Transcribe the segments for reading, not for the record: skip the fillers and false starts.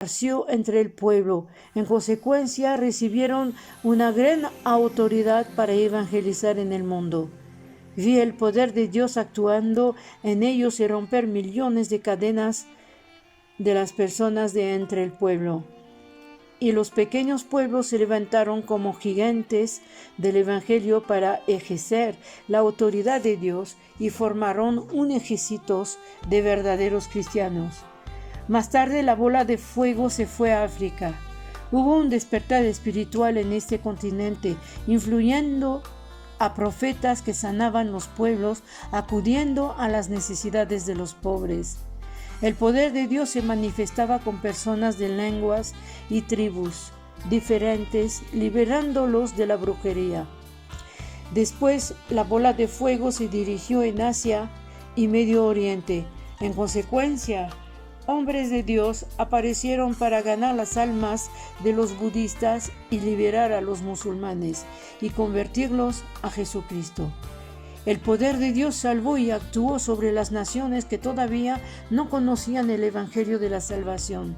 esparció entre el pueblo. En consecuencia, recibieron una gran autoridad para evangelizar en el mundo. Vi el poder de Dios actuando en ellos y romper millones de cadenas de las personas de entre el pueblo. Y los pequeños pueblos se levantaron como gigantes del Evangelio para ejercer la autoridad de Dios y formaron un ejército de verdaderos cristianos. Más tarde la bola de fuego se fue a África. Hubo un despertar espiritual en este continente, influyendo a profetas que sanaban los pueblos, acudiendo a las necesidades de los pobres. El poder de Dios se manifestaba con personas de lenguas y tribus diferentes, liberándolos de la brujería. Después, la bola de fuego se dirigió en Asia y Medio Oriente. En consecuencia, hombres de Dios aparecieron para ganar las almas de los budistas y liberar a los musulmanes y convertirlos a Jesucristo. El poder de Dios salvó y actuó sobre las naciones que todavía no conocían el Evangelio de la salvación.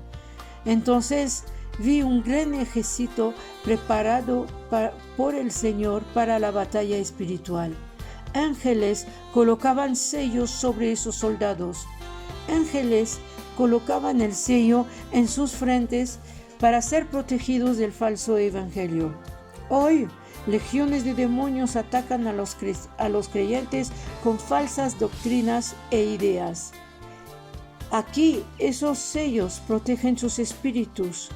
Entonces vi un gran ejército preparado por el Señor para la batalla espiritual. Ángeles colocaban sellos sobre esos soldados. Ángeles colocaban el sello en sus frentes para ser protegidos del falso evangelio. Hoy, legiones de demonios atacan a los creyentes con falsas doctrinas e ideas. Aquí, esos sellos protegen sus espíritus.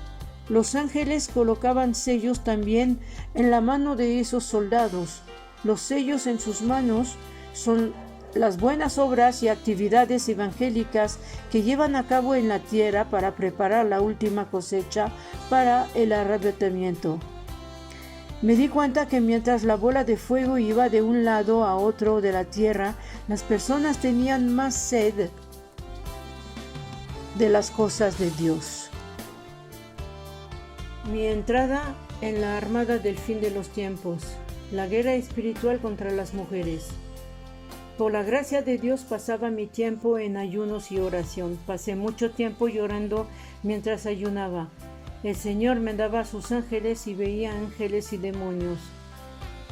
Los ángeles colocaban sellos también en la mano de esos soldados. Los sellos en sus manos son las buenas obras y actividades evangélicas que llevan a cabo en la tierra para preparar la última cosecha para el arrebatamiento. Me di cuenta que mientras la bola de fuego iba de un lado a otro de la tierra, las personas tenían más sed de las cosas de Dios. Mi entrada en la armada del fin de los tiempos, la guerra espiritual contra las mujeres. Por la gracia de Dios pasaba mi tiempo en ayunos y oración. Pasé mucho tiempo llorando mientras ayunaba. El Señor me daba a sus ángeles y veía ángeles y demonios.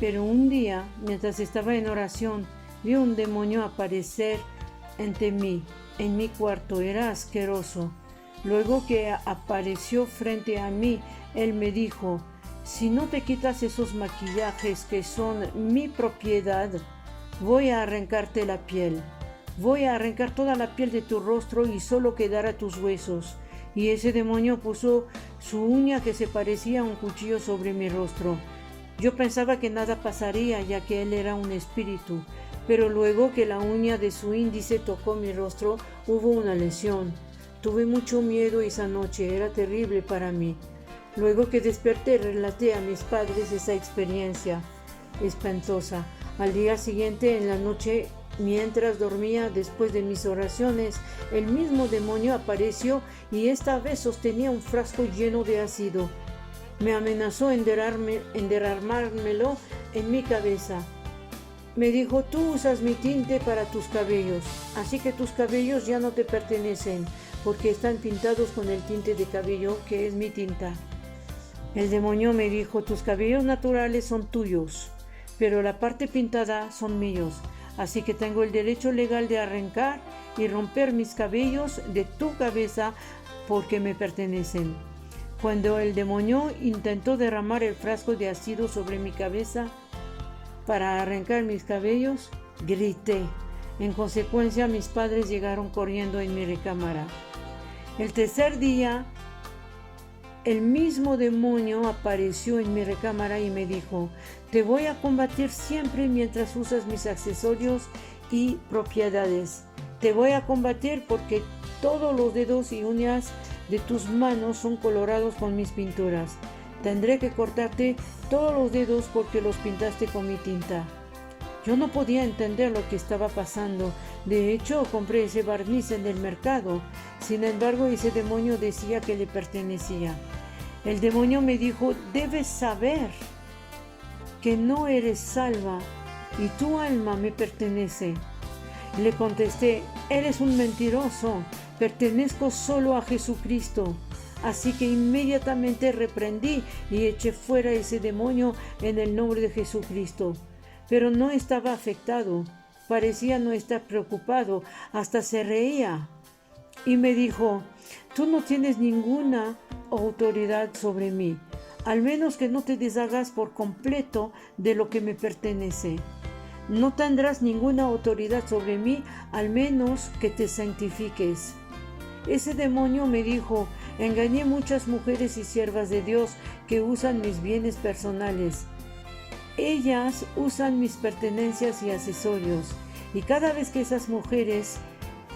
Pero un día, mientras estaba en oración, vi un demonio aparecer ante mí, en mi cuarto. Era asqueroso. Luego que apareció frente a mí, él me dijo: si no te quitas esos maquillajes que son mi propiedad, voy a arrancarte la piel. Voy a arrancar toda la piel de tu rostro y solo quedará tus huesos. Y ese demonio puso su uña que se parecía a un cuchillo sobre mi rostro. Yo pensaba que nada pasaría, ya que él era un espíritu. Pero luego que la uña de su índice tocó mi rostro, hubo una lesión. Tuve mucho miedo esa noche, era terrible para mí. Luego que desperté, relaté a mis padres esa experiencia espantosa. Al día siguiente, en la noche, mientras dormía después de mis oraciones, el mismo demonio apareció y esta vez sostenía un frasco lleno de ácido. Me amenazó en derramármelo en mi cabeza. Me dijo: tú usas mi tinte para tus cabellos, así que tus cabellos ya no te pertenecen, porque están pintados con el tinte de cabello que es mi tinta. El demonio me dijo: tus cabellos naturales son tuyos, pero la parte pintada son míos, así que tengo el derecho legal de arrancar y romper mis cabellos de tu cabeza porque me pertenecen. Cuando el demonio intentó derramar el frasco de ácido sobre mi cabeza para arrancar mis cabellos, grité. En consecuencia, mis padres llegaron corriendo en mi recámara. El tercer día, el mismo demonio apareció en mi recámara y me dijo: te voy a combatir siempre mientras usas mis accesorios y propiedades. Te voy a combatir porque todos los dedos y uñas de tus manos son colorados con mis pinturas. Tendré que cortarte todos los dedos porque los pintaste con mi tinta. Yo no podía entender lo que estaba pasando. De hecho, compré ese barniz en el mercado. Sin embargo, ese demonio decía que le pertenecía. El demonio me dijo: debes saber que no eres salva y tu alma me pertenece. Le contesté: eres un mentiroso. Pertenezco solo a Jesucristo. Así que inmediatamente reprendí y eché fuera ese demonio en el nombre de Jesucristo. Pero no estaba afectado, parecía no estar preocupado, hasta se reía. Y me dijo: tú no tienes ninguna autoridad sobre mí, al menos que no te deshagas por completo de lo que me pertenece. No tendrás ninguna autoridad sobre mí, al menos que te santifiques. Ese demonio me dijo: engañé muchas mujeres y siervas de Dios que usan mis bienes personales. Ellas usan mis pertenencias y accesorios, y cada vez que esas mujeres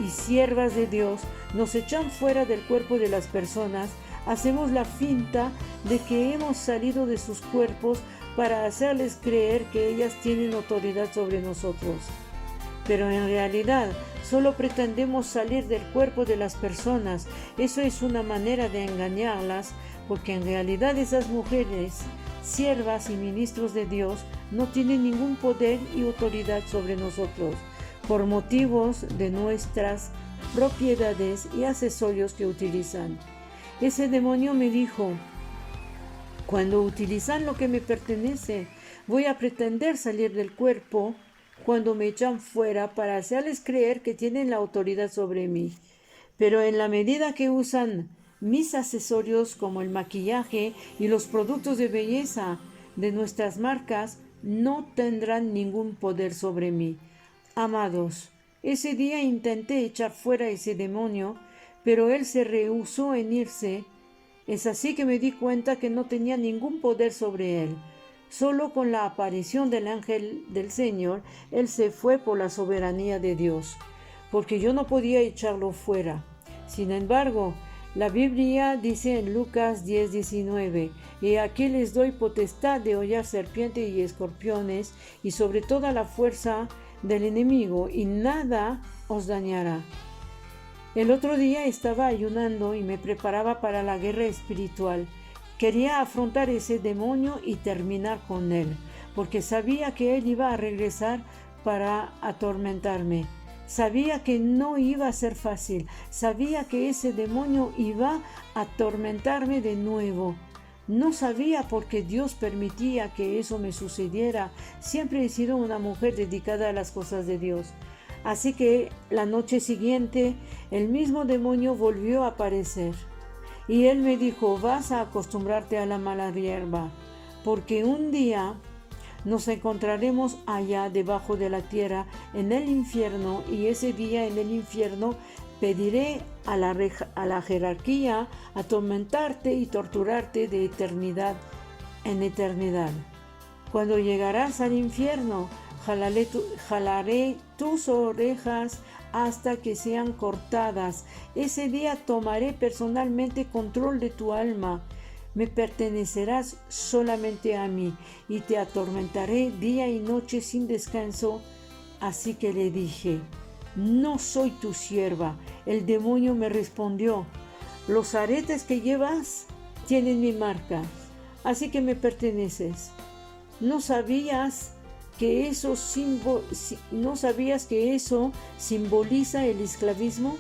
y siervas de Dios nos echan fuera del cuerpo de las personas, hacemos la finta de que hemos salido de sus cuerpos para hacerles creer que ellas tienen autoridad sobre nosotros. Pero en realidad solo pretendemos salir del cuerpo de las personas. Eso es una manera de engañarlas, porque en realidad esas mujeres, siervas y ministros de Dios, no tienen ningún poder y autoridad sobre nosotros, por motivos de nuestras propiedades y accesorios que utilizan. Ese demonio me dijo: cuando utilizan lo que me pertenece, voy a pretender salir del cuerpo cuando me echan fuera para hacerles creer que tienen la autoridad sobre mí. Pero en la medida que usan mis accesorios como el maquillaje y los productos de belleza de nuestras marcas, no tendrán ningún poder sobre mí. Amados, ese día intenté echar fuera ese demonio, pero él se rehusó en irse. Es así que me di cuenta que no tenía ningún poder sobre él. Solo con la aparición del ángel del Señor, él se fue por la soberanía de Dios, porque yo no podía echarlo fuera. Sin embargo, la Biblia dice en Lucas 10:19: y aquí les doy potestad de hollar serpientes y escorpiones, y sobre toda la fuerza del enemigo, y nada os dañará. El otro día estaba ayunando y me preparaba para la guerra espiritual. Quería afrontar ese demonio y terminar con él, porque sabía que él iba a regresar para atormentarme. Sabía que no iba a ser fácil. Sabía que ese demonio iba a atormentarme de nuevo. No sabía por qué Dios permitía que eso me sucediera. Siempre he sido una mujer dedicada a las cosas de Dios. Así que la noche siguiente, el mismo demonio volvió a aparecer. Y él me dijo: vas a acostumbrarte a la mala hierba, porque un día nos encontraremos allá debajo de la tierra, en el infierno, y ese día en el infierno pediré a la jerarquía atormentarte y torturarte de eternidad en eternidad. Cuando llegarás al infierno, jalaré tus orejas hasta que sean cortadas. Ese día tomaré personalmente control de tu alma. Me pertenecerás solamente a mí y te atormentaré día y noche sin descanso. Así que le dije: no soy tu sierva. El demonio me respondió: los aretes que llevas tienen mi marca, así que me perteneces. ¿No sabías que eso simboliza el esclavismo?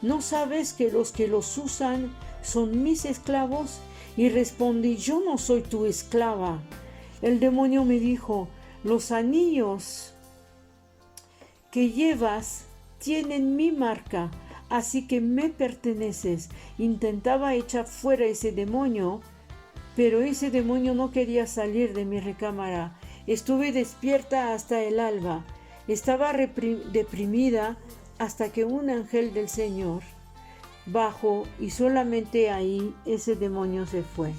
¿No sabes que los que los usan son mis esclavos? Y respondí: yo no soy tu esclava. El demonio me dijo: los anillos que llevas tienen mi marca, así que me perteneces. Intentaba echar fuera ese demonio, pero ese demonio no quería salir de mi recámara. Estuve despierta hasta el alba. Estaba deprimida hasta que un ángel del Señor bajó y solamente ahí ese demonio se fue.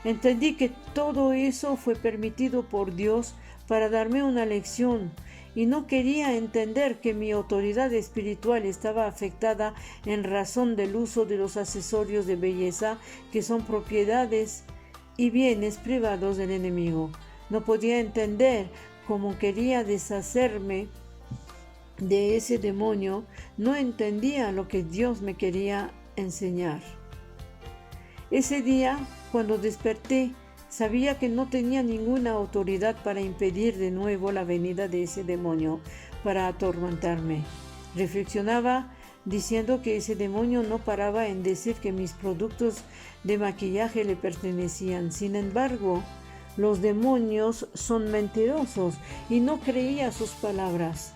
Entendí que todo eso fue permitido por Dios para darme una lección, y no quería entender que mi autoridad espiritual estaba afectada en razón del uso de los accesorios de belleza que son propiedades y bienes privados del enemigo. No podía entender cómo quería deshacerme de ese demonio. No entendía lo que Dios me quería enseñar. Ese día, cuando desperté, sabía que no tenía ninguna autoridad para impedir de nuevo la venida de ese demonio para atormentarme. Reflexionaba diciendo que ese demonio no paraba en decir que mis productos de maquillaje le pertenecían. Sin embargo, los demonios son mentirosos y no creía sus palabras.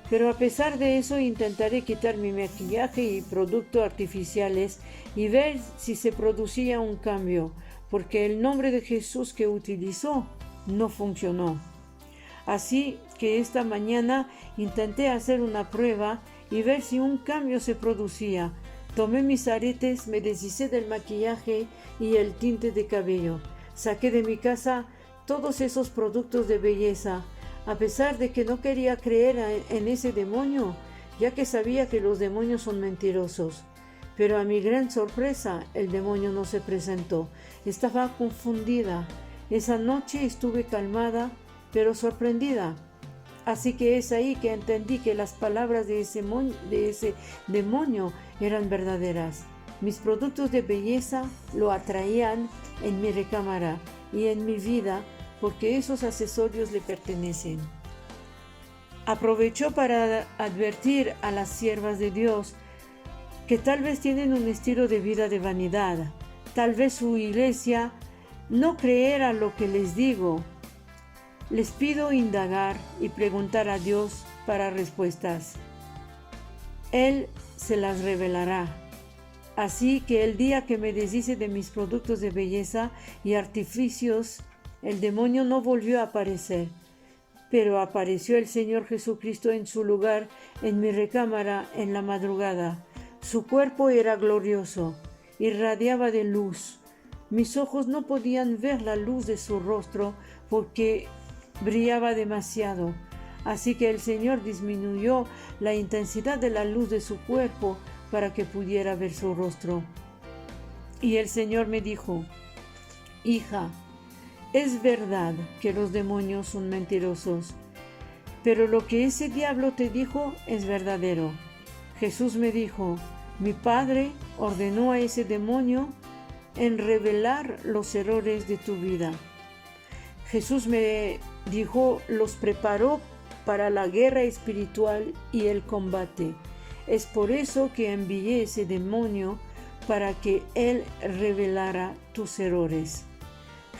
Pero a pesar de eso intentaré quitar mi maquillaje y productos artificiales y ver si se producía un cambio, porque el nombre de Jesús que utilizó no funcionó. Así que esta mañana intenté hacer una prueba y ver si un cambio se producía. Tomé mis aretes, me deshice del maquillaje y el tinte de cabello. Saqué de mi casa todos esos productos de belleza, a pesar de que no quería creer en ese demonio, ya que sabía que los demonios son mentirosos. Pero a mi gran sorpresa, el demonio no se presentó. Estaba confundida. Esa noche estuve calmada, pero sorprendida. Así que es ahí que entendí que las palabras de ese demonio eran verdaderas. Mis productos de belleza lo atraían en mi recámara y en mi vida, porque esos accesorios le pertenecen. Aprovechó para advertir a las siervas de Dios que tal vez tienen un estilo de vida de vanidad. Tal vez su iglesia no creerá lo que les digo. Les pido indagar y preguntar a Dios para respuestas. Él se las revelará. Así que el día que me deshice de mis productos de belleza y artificios, el demonio no volvió a aparecer, pero apareció el Señor Jesucristo en su lugar en mi recámara en la madrugada. Su cuerpo era glorioso, irradiaba de luz. Mis ojos no podían ver la luz de su rostro porque brillaba demasiado. Así que el Señor disminuyó la intensidad de la luz de su cuerpo para que pudiera ver su rostro. Y el Señor me dijo: hija, es verdad que los demonios son mentirosos, pero lo que ese diablo te dijo es verdadero. Jesús me dijo: mi Padre ordenó a ese demonio en revelar los errores de tu vida. Jesús me dijo, los preparó para la guerra espiritual y el combate. Es por eso que envié ese demonio para que él revelara tus errores.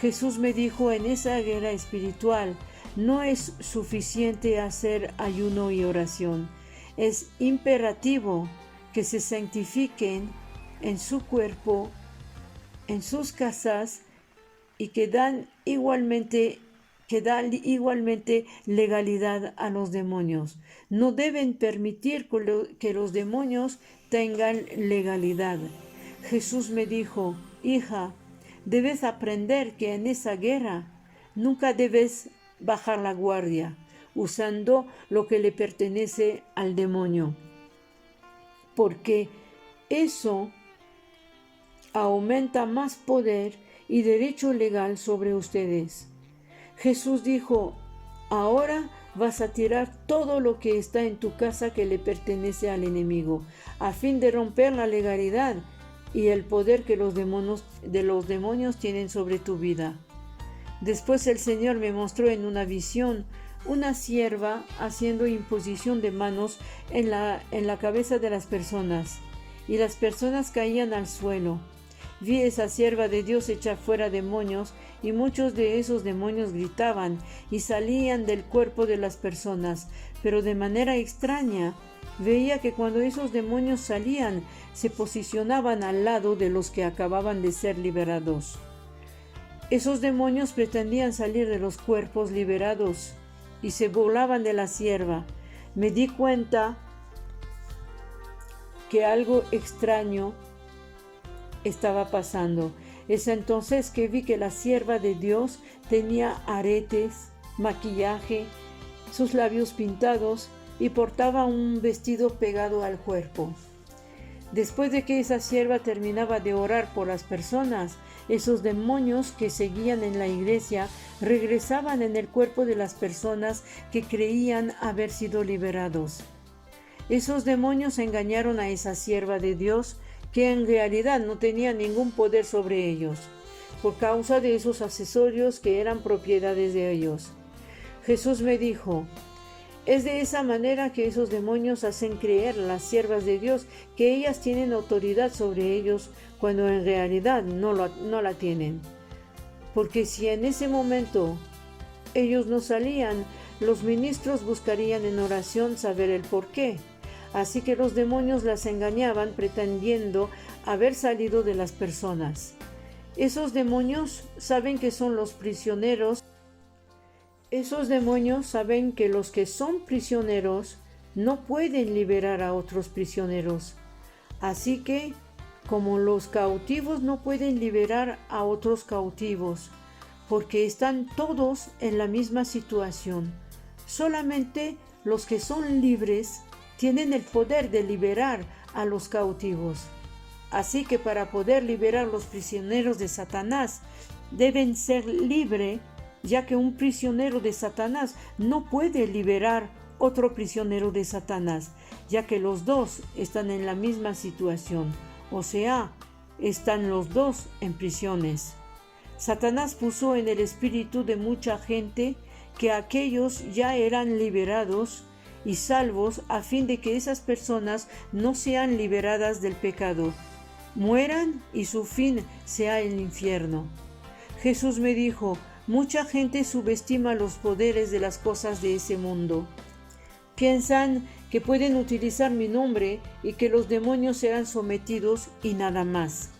Jesús me dijo, en esa guerra espiritual no es suficiente hacer ayuno y oración. Es imperativo que se santifiquen en su cuerpo, en sus casas, y que dan igualmente legalidad a los demonios. No deben permitir que los demonios tengan legalidad. Jesús me dijo: hija, debes aprender que en esa guerra nunca debes bajar la guardia, usando lo que le pertenece al demonio, porque eso aumenta más poder y derecho legal sobre ustedes. Jesús dijo: ahora vas a tirar todo lo que está en tu casa que le pertenece al enemigo, a fin de romper la legalidad y el poder que los demonios tienen sobre tu vida. Después el Señor me mostró en una visión una sierva haciendo imposición de manos en la cabeza de las personas, y las personas caían al suelo. Vi esa sierva de Dios echar fuera demonios, y muchos de esos demonios gritaban y salían del cuerpo de las personas, pero de manera extraña. Veía que cuando esos demonios salían, se posicionaban al lado de los que acababan de ser liberados. Esos demonios pretendían salir de los cuerpos liberados y se burlaban de la sierva. Me di cuenta que algo extraño estaba pasando. Es entonces que vi que la sierva de Dios tenía aretes, maquillaje, sus labios pintados y portaba un vestido pegado al cuerpo. Después de que esa sierva terminaba de orar por las personas, esos demonios que seguían en la iglesia regresaban en el cuerpo de las personas que creían haber sido liberados. Esos demonios engañaron a esa sierva de Dios, que en realidad no tenía ningún poder sobre ellos, por causa de esos accesorios que eran propiedades de ellos. Jesús me dijo: Es de esa manera que esos demonios hacen creer a las siervas de Dios que ellas tienen autoridad sobre ellos, cuando en realidad no la tienen. Porque si en ese momento ellos no salían, los ministros buscarían en oración saber el por qué. Así que los demonios las engañaban pretendiendo haber salido de las personas. Esos demonios saben que son los prisioneros. Esos demonios saben que los que son prisioneros no pueden liberar a otros prisioneros. Así que, como los cautivos no pueden liberar a otros cautivos, porque están todos en la misma situación, solamente los que son libres tienen el poder de liberar a los cautivos. Así que para poder liberar a los prisioneros de Satanás, deben ser libres, ya que un prisionero de Satanás no puede liberar otro prisionero de Satanás, ya que los dos están en la misma situación, o sea, están los dos en prisiones. Satanás puso en el espíritu de mucha gente que aquellos ya eran liberados y salvos, a fin de que esas personas no sean liberadas del pecado, mueran y su fin sea el infierno. Jesús me dijo: mucha gente subestima los poderes de las cosas de ese mundo. Piensan que pueden utilizar mi nombre y que los demonios serán sometidos y nada más.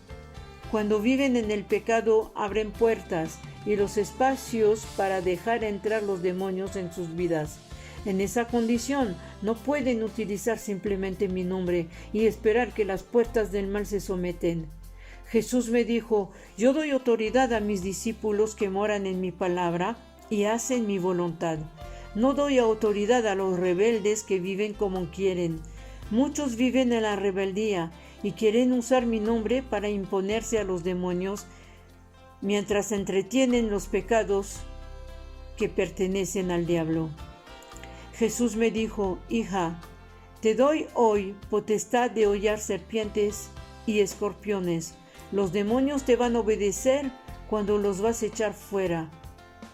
Cuando viven en el pecado, abren puertas y los espacios para dejar entrar los demonios en sus vidas. En esa condición, no pueden utilizar simplemente mi nombre y esperar que las puertas del mal se someten. Jesús me dijo: yo doy autoridad a mis discípulos que moran en mi palabra y hacen mi voluntad. No doy autoridad a los rebeldes que viven como quieren. Muchos viven en la rebeldía y quieren usar mi nombre para imponerse a los demonios, mientras entretienen los pecados que pertenecen al diablo. Jesús me dijo: hija, te doy hoy potestad de hollar serpientes y escorpiones. Los demonios te van a obedecer cuando los vas a echar fuera.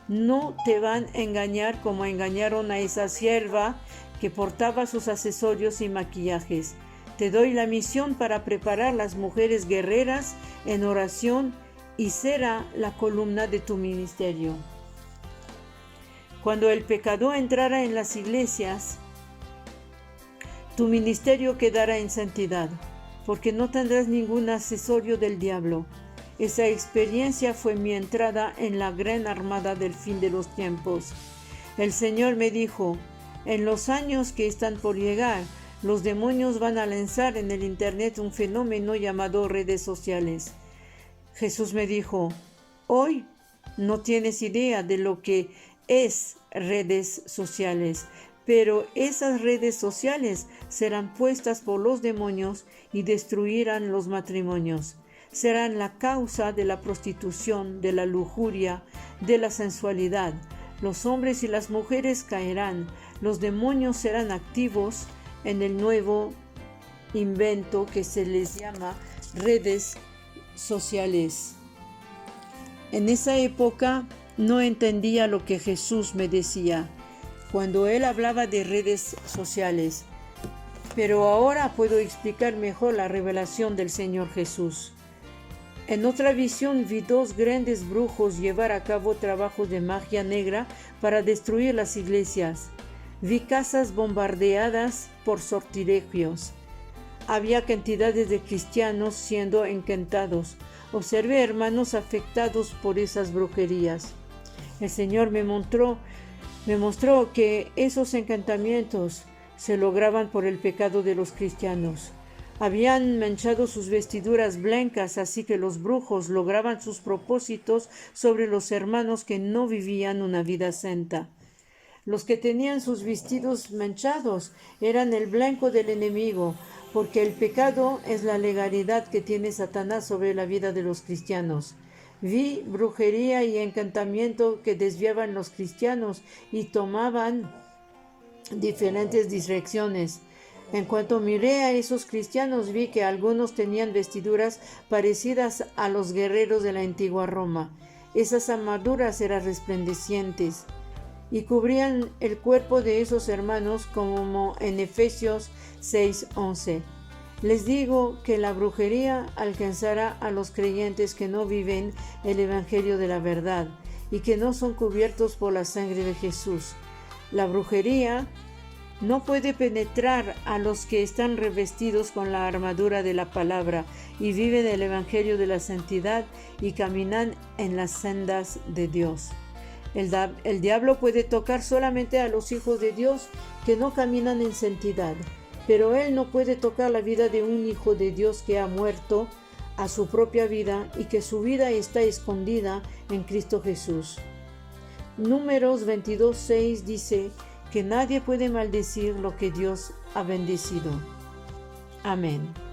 No te van a engañar como engañaron a esa sierva que portaba sus accesorios y maquillajes. Te doy la misión para preparar las mujeres guerreras en oración y será la columna de tu ministerio. Cuando el pecado entrara en las iglesias, tu ministerio quedará en santidad, porque no tendrás ningún accesorio del diablo. Esa experiencia fue mi entrada en la gran armada del fin de los tiempos. El Señor me dijo: en los años que están por llegar, los demonios van a lanzar en el internet un fenómeno llamado redes sociales. Jesús me dijo: hoy no tienes idea de lo que es redes sociales, pero esas redes sociales serán puestas por los demonios y destruirán los matrimonios. Serán la causa de la prostitución, de la lujuria, de la sensualidad. Los hombres y las mujeres caerán. Los demonios serán activos en el nuevo invento que se les llama redes sociales. En esa época no entendía lo que Jesús me decía cuando Él hablaba de redes sociales, pero ahora puedo explicar mejor la revelación del Señor Jesús. En otra visión vi dos grandes brujos llevar a cabo trabajos de magia negra para destruir las iglesias. Vi casas bombardeadas por sortilegios. Había cantidades de cristianos siendo encantados. Observé hermanos afectados por esas brujerías. El Señor me mostró que esos encantamientos se lograban por el pecado de los cristianos. Habían manchado sus vestiduras blancas, así que los brujos lograban sus propósitos sobre los hermanos que no vivían una vida santa. Los que tenían sus vestidos manchados eran el blanco del enemigo, porque el pecado es la legalidad que tiene Satanás sobre la vida de los cristianos. Vi brujería y encantamiento que desviaban los cristianos y tomaban diferentes direcciones. En cuanto miré a esos cristianos, vi que algunos tenían vestiduras parecidas a los guerreros de la antigua Roma. Esas armaduras eran resplandecientes y cubrían el cuerpo de esos hermanos, como en Efesios 6:11. Les digo que la brujería alcanzará a los creyentes que no viven el evangelio de la verdad y que no son cubiertos por la sangre de Jesús. La brujería no puede penetrar a los que están revestidos con la armadura de la palabra y viven el evangelio de la santidad y caminan en las sendas de Dios. El diablo puede tocar solamente a los hijos de Dios que no caminan en santidad, pero él no puede tocar la vida de un hijo de Dios que ha muerto a su propia vida y que su vida está escondida en Cristo Jesús. Números 22:6 dice que nadie puede maldecir lo que Dios ha bendecido. Amén.